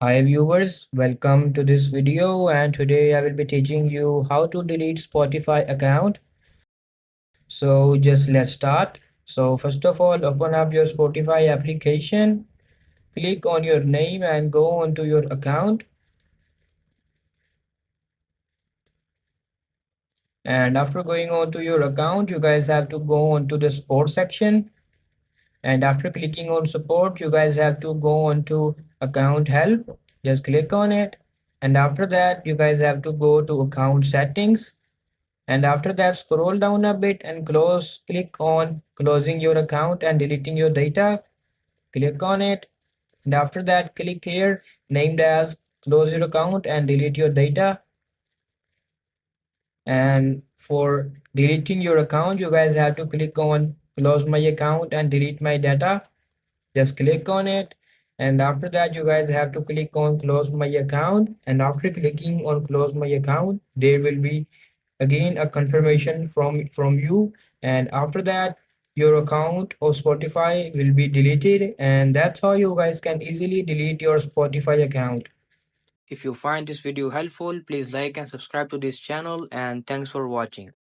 Hi viewers, welcome to this video, and today I will be teaching you how to delete Spotify account. So just let's start. So first of all, open up your Spotify application, click on your name and go onto your account. And after going on to your account, you guys have to go onto the support section. And after clicking on support, you guys have to go onto account help. Just click on it. And after that, you guys have to go to account settings. And after that, scroll down a bit and click on closing your account and deleting your data. Click on it. And after that, click here named as close your account and delete your data. And for deleting your account, you guys have to click on close my account and delete my data. Just click on it. And after that, you guys have to click on close my account. And after clicking on close my account, there will be again a confirmation from you, and after that your account of Spotify will be deleted, and that's how you guys can easily delete your Spotify account. If you find this video helpful, please like and subscribe to this channel, and thanks for watching.